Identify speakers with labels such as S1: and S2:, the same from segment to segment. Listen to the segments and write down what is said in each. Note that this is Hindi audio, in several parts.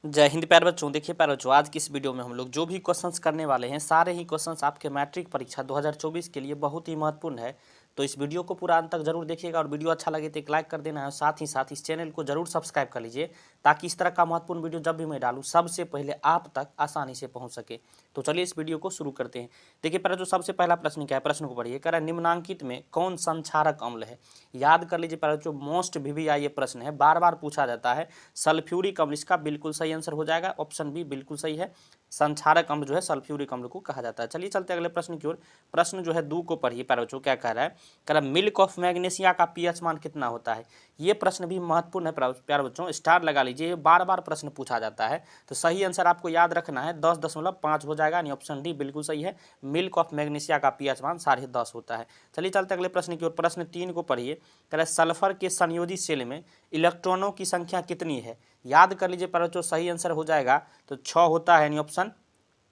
S1: जय हिंद प्यारे बच्चों। देखिए प्यारे बच्चों, आज की इस वीडियो में हम लोग जो भी क्वेश्चंस करने वाले हैं सारे ही क्वेश्चंस आपके मैट्रिक परीक्षा 2024 के लिए बहुत ही महत्वपूर्ण है। तो इस वीडियो को पूरा अंत तक जरूर देखिएगा और वीडियो अच्छा लगे तो एक लाइक कर देना है और साथ ही साथ इस चैनल को जरूर सब्सक्राइब कर लीजिए ताकि इस तरह का महत्वपूर्ण वीडियो जब भी मैं डालूँ सबसे पहले आप तक आसानी से पहुँच सके। तो चलिए इस वीडियो को शुरू करते हैं। देखिए प्यारे जो सबसे पहला प्रश्न क्या है, प्रश्न को पढ़िए। कह रहा है निम्नांकित में कौन संक्षारक अम्ल है। याद कर लीजिए प्यारे जो मोस्ट VVI ये प्रश्न है, बार बार पूछा जाता है। सल्फ्यूरिक अम्ल इसका बिल्कुल सही आंसर हो जाएगा, ऑप्शन बी बिल्कुल सही है। संक्षारक अम्ल जो है सल्फ्यूरिक अम्ल को कहा जाता है। चलिए चलते अगले प्रश्न की ओर। प्रश्न जो है 2 को पढ़िए प्यारे बच्चों। क्या कह रहा है, कह रहा है मिल्क ऑफ मैग्नीशिया का पीएच मान कितना होता है। ये प्रश्न भी महत्वपूर्ण है प्यारे बच्चों, स्टार लगा लीजिए, ये बार बार प्रश्न पूछा जाता है। तो सही आंसर आपको याद रखना है 10.5 हो जाएगा, यानी ऑप्शन डी बिल्कुल सही है। मिल्क ऑफ मैग्नीशिया का पीएच मान 10.5 होता है। चलिए चलते अगले प्रश्न की ओर। प्रश्न 3 को पढ़िए। कह रहा है सल्फर के संयोजी सेल में इलेक्ट्रॉनों की संख्या कितनी है। याद कर लीजिए प्यारे बच्चों, सही आंसर हो जाएगा तो 6 होता है, यानी ऑप्शन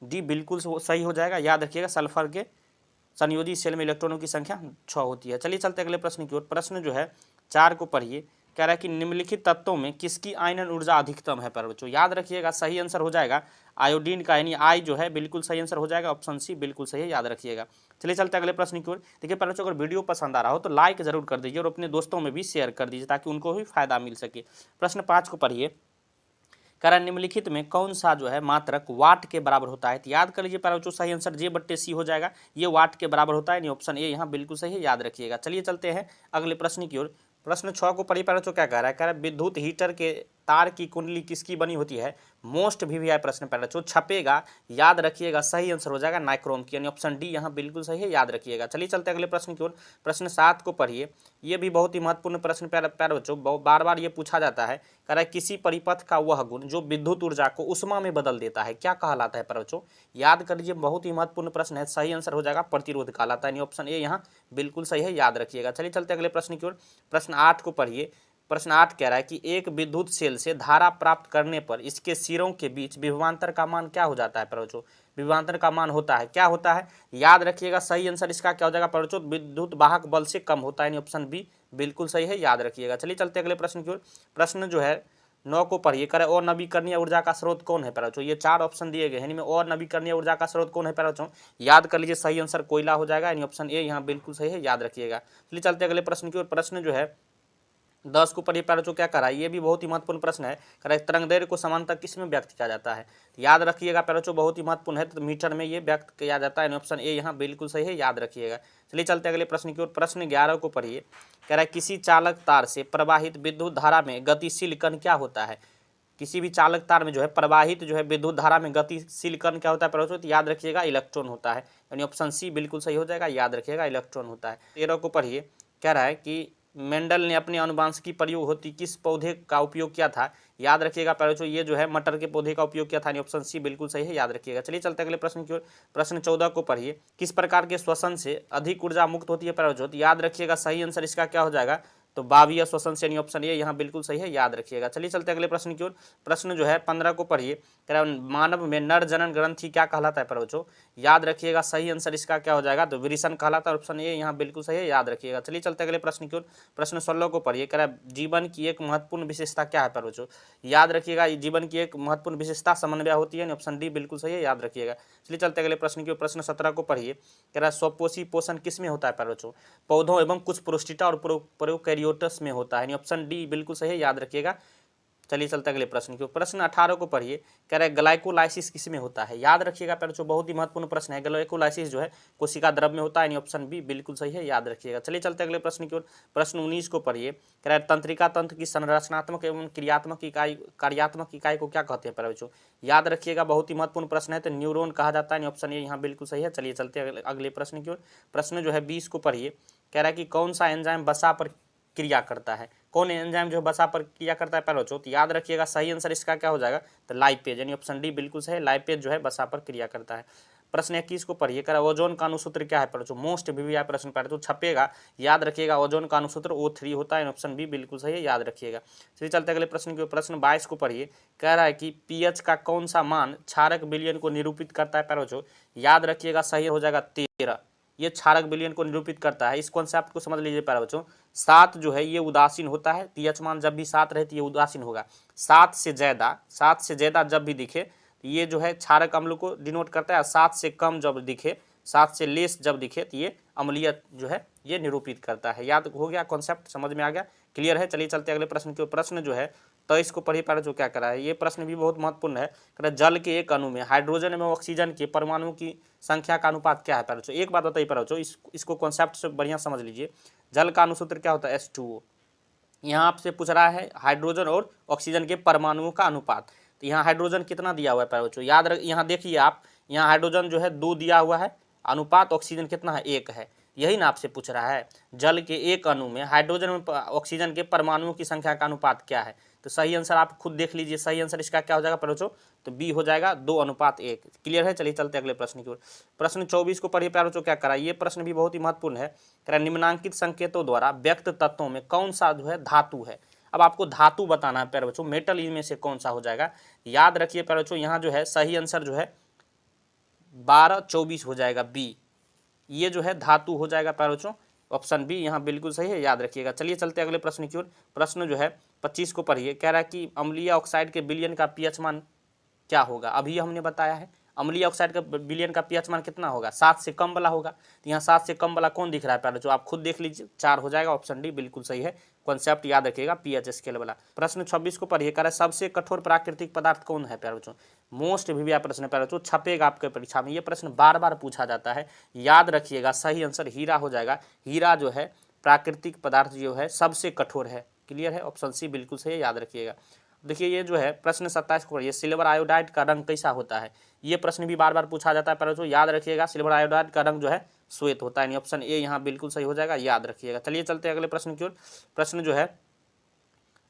S1: डी बिल्कुल सही हो जाएगा। याद रखिएगा सल्फर के संयोजी सेल में इलेक्ट्रॉनों की संख्या 6 होती है। चलिए चलते अगले प्रश्न की ओर। प्रश्न जो है 4 को पढ़िए। कह रहा है कि निम्नलिखित तत्वों में किसकी आयनन ऊर्जा अधिकतम है प्यारे बच्चों। याद रखिएगा सही आंसर हो जाएगा आयोडीन का, यानी आई जो है बिल्कुल सही आंसर हो जाएगा, ऑप्शन सी बिल्कुल सही है, याद रखिएगा। चलिए चलते अगले प्रश्न की ओर। देखिए प्यारे बच्चों, अगर वीडियो पसंद आ रहा हो तो लाइक जरूर कर दीजिए और अपने दोस्तों में भी शेयर कर दीजिए ताकि उनको भी फायदा मिल सके। प्रश्न 5 को पढ़िए। कह रहा है निम्नलिखित में कौन सा जो है मात्रक वाट के बराबर होता है। तो याद कर लीजिए प्यारे बच्चों, सही आंसर J/C हो जाएगा, ये वाट के बराबर होता है, यानी ऑप्शन ए यहाँ बिल्कुल सही है, याद रखिएगा। चलिए चलते हैं अगले प्रश्न की ओर। प्रश्न 6 को पढ़िए प्यारे बच्चों। क्या कह रहा है, कह रहा है विद्युत हीटर के तार की कुंडली किसकी बनी होती है। मोस्ट VVI प्रश्न प्यारे बच्चों, छपेगा, याद रखिएगा सही आंसर हो जाएगा नाइक्रोम की, यानी ऑप्शन डी यहाँ बिल्कुल सही है, याद रखिएगा। चलिए चलते अगले प्रश्न की ओर। प्रश्न 7 को पढ़िए। ये भी बहुत ही महत्वपूर्ण प्रश्न प्यारे बच्चों, बार बार ये पूछा जाता है। कह रहा है किसी परिपथ का वह गुण जो विद्युत ऊर्जा को उष्मा में बदल देता है क्या कहलाता है प्यारे बच्चों। याद कर लीजिए, बहुत ही महत्वपूर्ण प्रश्न है, सही आंसर हो जाएगा प्रतिरोध कहलाता है, यानी ऑप्शन ए यहाँ बिल्कुल सही है, याद रखिएगा। चलिए चलते अगले प्रश्न की ओर। प्रश्न 8 को पढ़िए। प्रश्न 8 कह रहा है कि एक विद्युत सेल से धारा प्राप्त करने पर इसके सिरों के बीच विभवांतर का मान क्या हो जाता है प्यारे बच्चों। विभवांतर का मान होता है, क्या होता है, याद रखिएगा सही आंसर इसका क्या हो जाएगा प्यारे बच्चों, विद्युत वाहक बल से कम होता है, यानी ऑप्शन बी बिल्कुल सही है, याद रखिएगा। चलिए चलते अगले प्रश्न की ओर। प्रश्न जो है 9 को पढ़िए। करे और नवीकरणीय ऊर्जा का स्रोत कौन है प्यारे बच्चों। ये 4 ऑप्शन दिए गए हैं, इनमें और नवीकरणीय ऊर्जा का स्रोत कौन है प्यारे बच्चों। याद कर लीजिए सही आंसर कोयला हो जाएगा, यानी ऑप्शन ए यहाँ बिल्कुल सही है, याद रखिएगा। चलिए चलते अगले प्रश्न की ओर। प्रश्न जो है 10 को पढ़िए प्यारे बच्चों। क्या करा है, ये भी बहुत ही महत्वपूर्ण प्रश्न है। करा तरंग दैर्घ्य को समानता किस में व्यक्त किया जाता है। याद रखिएगा प्यारे बच्चों, बहुत ही महत्वपूर्ण है, तो मीटर में ये व्यक्त किया जाता है, ऑप्शन ए यहाँ बिल्कुल सही है, याद रखिएगा। चलिए चलते अगले प्रश्न की ओर। प्रश्न 11 को पढ़िए। कह रहा है किसी चालक तार से प्रवाहित विद्युत धारा में गतिशील कण क्या होता है। किसी भी चालक तार में जो है प्रवाहित जो है विद्युत धारा में गतिशील कण क्या होता है प्यारे बच्चों, तो याद रखिएगा इलेक्ट्रॉन होता है, यानी ऑप्शन सी बिल्कुल सही हो जाएगा, याद रखिएगा इलेक्ट्रॉन होता है। 13 को पढ़िए। कह रहा है कि मेंडल ने अपने अनुवांशिकी प्रयोग होती किस पौधे का उपयोग किया था। याद रखिएगा प्यारे बच्चों, ये जो है मटर के पौधे का उपयोग किया था, ऑप्शन सी बिल्कुल सही है, याद रखिएगा। चलिए चलते अगले प्रश्न की ओर। प्रश्न 14 को पढ़िए। किस प्रकार के श्वसन से अधिक ऊर्जा मुक्त होती है प्यारे बच्चों, तो याद रखिएगा सही आंसर इसका क्या हो जाएगा, तो वायवीय श्वसन से, ऑप्शन ए यहाँ बिल्कुल सही है, याद रखिएगा। चलिए चलते अगले प्रश्न की ओर। प्रश्न जो है 15 को पढ़िए। कह रहा है मानव में नर जनन ग्रंथि क्या कहलाता है प्यारे बच्चों। याद रखिएगा सही आंसर इसका क्या हो जाएगा, तो वृषण कहलाता है, ऑप्शन ए यहाँ बिल्कुल सही है, याद रखिएगा। चलिए चलते अगले प्रश्न की ओर। प्रश्न 16 को पढ़िए। कह रहा है जीवन की एक महत्वपूर्ण विशेषता क्या है प्यारे बच्चों। याद रखिएगा जीवन की एक महत्वपूर्ण विशेषता समन्वय होती है, ऑप्शन डी बिल्कुल सही है, याद रखिएगा। चलिए चलते अगले प्रश्न की ओर। प्रश्न 17 को पढ़िए। कह रहा है स्वपोषी पोषण किस में होता है प्यारे बच्चों। पौधों एवं कुछ प्रोस्टिटा और प्रोकैरियोट्स में होता है, ऑप्शन डी बिल्कुल सही है, याद रखिएगा। चलिए चलते अगले प्रश्न की ओर। प्रश्न 18 को पढ़िए। कह रहे ग्लाइकोलाइसिस किस में होता है। याद रखिएगा प्यारे बच्चों, बहुत ही महत्वपूर्ण प्रश्न है। ग्लाइकोलाइसिस जो है कोशिका द्रव में होता है, ऑप्शन बी बिल्कुल सही है, याद रखिएगा। चलिए चलते अगले प्रश्न की ओर। प्रश्न 19 को पढ़िए। कह रहे तंत्रिका तंत्र की संरचनात्मक एवं क्रियात्मक इकाई कार्यात्मक इकाई को क्या कहते हैं प्यारे बच्चों। याद रखिएगा बहुत ही महत्वपूर्ण प्रश्न है, तो न्यूरॉन कहा जाता है, ऑप्शन ए यहाँ बिल्कुल सही है। चलिए चलते अगले प्रश्न की ओर। प्रश्न जो है 20 को पढ़िए। कह रहा है कि कौन सा एंजाइम वसा पर क्रिया करता है। कौन एंजाइम जो वसा पर क्रिया करता है प्यारे बच्चों, तो याद रखिएगा सही आंसर इसका क्या हो जाएगा, तो लाइपेज, यानी ऑप्शन डी बिल्कुल सही है, लाइपेज जो है वसा पर क्रिया करता है। प्रश्न 21 को पढ़िए। कह रहा ओजोन का अनुसूत्र क्या है प्यारे बच्चों, मोस्ट VVI प्रश्न प्यारे बच्चों, छपेगा, याद रखिएगा ओजोन का अनुसूत्र O3 होता है, ऑप्शन बी बिल्कुल सही है, याद रखिएगा। चलिए चलते अगले प्रश्न की। प्रश्न 22 को पढ़िए। कह रहा है कि पीएच का कौन सा मान क्षारक विलयन को निरूपित करता है प्यारे बच्चों। याद रखिएगा सही हो जाएगा 13, ये क्षारक विलयन को निरूपित करता है। इस कॉन्सेप्ट को समझ लीजिए प्यारे बच्चों। 7 जो है ये उदासीन होता है, पीएच मान जब भी 7 रहे तो ये उदासीन होगा। 7 से ज़्यादा जब भी दिखे तो ये जो है क्षारक अम्ल को डिनोट करता है। 7 से कम जब दिखे, 7 से लेस जब दिखे तो ये अम्लीय जो है ये निरूपित करता है। याद हो गया, कॉन्सेप्ट समझ में आ गया, क्लियर है। चलिए चलते अगले प्रश्न की ओर। प्रश्न जो है तो इसको पढ़िए प्यारे जो क्या करा है। ये प्रश्न भी बहुत महत्वपूर्ण है। जल के एक अणु में हाइड्रोजन एवं ऑक्सीजन के परमाणुओं की संख्या का अनुपात क्या है प्यारे बच्चों। एक बात बताइए प्यारे बच्चों, इसको कॉन्सेप्ट से बढ़िया समझ लीजिए। जल का अनुसूत्र क्या होता है, H2O। यहाँ आपसे पूछ रहा है हाइड्रोजन और ऑक्सीजन के परमाणुओं का अनुपात। तो यहाँ हाइड्रोजन कितना दिया हुआ है प्यारे बच्चों, याद रख, यहाँ देखिए आप, यहाँ हाइड्रोजन जो है 2 दिया हुआ है, अनुपात ऑक्सीजन कितना है, 1 है। यही ना आपसे पूछ रहा है, जल के एक अणु में हाइड्रोजन और ऑक्सीजन के परमाणुओं की संख्या का अनुपात क्या है। तो सही आंसर आप खुद देख लीजिए, सही आंसर इसका क्या हो जाएगा प्यारे बच्चों, तो बी हो जाएगा 2:1। क्लियर है। चलिए चलते अगले प्रश्न की ओर। प्रश्न 24 को पढ़िए प्यारे बच्चों क्या करा। ये प्रश्न भी बहुत ही महत्वपूर्ण है। कह रहा निम्नांकित संकेतों द्वारा व्यक्त तत्वों में कौन सा जो है धातु है। अब आपको धातु बताना है प्यारे बच्चों, मेटल इनमें से कौन सा हो जाएगा। याद रखिए प्यारे बच्चों, यहाँ जो है सही आंसर जो है 12-24 हो जाएगा, बी। ये जो है धातु हो जाएगा प्यारे बच्चों, ऑप्शन बी यहाँ बिल्कुल सही है, याद रखिएगा। चलिए चलते अगले प्रश्न की ओर। प्रश्न जो है 25 को पढ़िए। कह रहा है कि अम्लीय ऑक्साइड के विलयन का पीएच मान क्या होगा। अभी हमने बताया है अम्लीय ऑक्साइड का विलयन का पीएच मान कितना होगा, 7 से कम वाला होगा। तो यहाँ 7 से कम वाला कौन दिख रहा है प्यारे बच्चों, आप खुद देख लीजिए, 4 हो जाएगा, ऑप्शन डी बिल्कुल सही है। कॉन्सेप्ट याद रखिएगा, पीएच स्केल वाला। प्रश्न 26 को पढ़िए। कह रहा है सबसे कठोर प्राकृतिक पदार्थ कौन है प्यारे बच्चों। मोस्ट विविया प्रश्न प्यारे बच्चों, छपेगा आपके परीक्षा में, ये प्रश्न बार बार पूछा जाता है, याद रखिएगा। सही आंसर हीरा हो जाएगा। हीरा जो है प्राकृतिक पदार्थ जो है सबसे कठोर है। क्लियर है, ऑप्शन सी बिल्कुल सही है, याद रखिएगा। देखिए ये जो है प्रश्न 27 को पढ़िए। सिल्वर आयोडाइड का रंग कैसा होता है। ये प्रश्न भी बार बार पूछा जाता है, पर जो याद रखिएगा सिल्वर आयोडाइड का रंग जो है श्वेत होता है, यानी ऑप्शन ए यहाँ बिल्कुल सही हो जाएगा, याद रखिएगा। चलिए चलते हैं अगले प्रश्न की ओर। प्रश्न जो है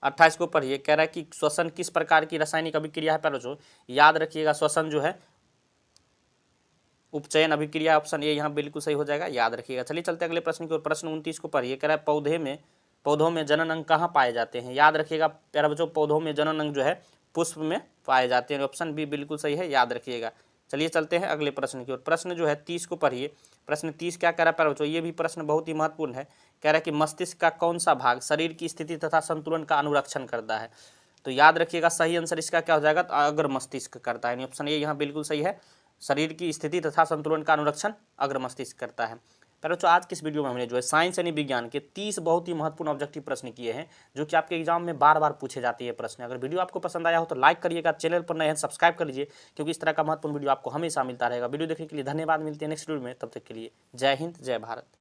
S1: 28 को पढ़िए। कह रहा है कि श्वसन किस प्रकार की रासायनिक अभिक्रिया है प्यारे बच्चों। याद रखिएगा श्वसन जो है उपचयन अभिक्रिया, ऑप्शन ए यहाँ बिल्कुल सही हो जाएगा, याद रखिएगा। चलिए चलते अगले प्रश्न की ओर। प्रश्न 29 को पढ़िए। कह रहा है पौधों में जनन अंग कहाँ पाए जाते हैं। याद रखिएगा प्यारे बच्चों, पौधों में जनन अंग जो है पुष्प में पाए जाते हैं, ऑप्शन बी बिल्कुल सही है, याद रखिएगा। चलिए चलते हैं अगले प्रश्न की ओर। प्रश्न जो है 30 को पढ़िए। प्रश्न 30 क्या कह रहा है प्यारे बच्चों, ये भी प्रश्न बहुत ही महत्वपूर्ण है। कह रहा है कि मस्तिष्क का कौन सा भाग शरीर की स्थिति तथा संतुलन का अनुरक्षण करता है। तो याद रखिएगा सही आंसर इसका क्या हो जाएगा, तो अग्र मस्तिष्क करता है, ऑप्शन ए यहाँ बिल्कुल सही है। शरीर की स्थिति तथा संतुलन का अनुरक्षण अग्र मस्तिष्क करता है। पर बच्चों आज की इस वीडियो में हमने जो है साइंस यानी विज्ञान के 30 बहुत ही महत्वपूर्ण ऑब्जेक्टिव प्रश्न किए हैं, जो कि आपके एग्जाम में बार बार पूछे जाते हैं प्रश्न। अगर वीडियो आपको पसंद आया हो तो लाइक करिएगा, चैनल पर नए हैं सब्सक्राइब कर लीजिए, क्योंकि इस तरह का महत्वपूर्ण वीडियो आपको हमेशा मिलता रहेगा। वीडियो देखने के लिए धन्यवाद, मिलते हैं नेक्स्ट वीडियो में, तब तक के लिए जय हिंद जय भारत।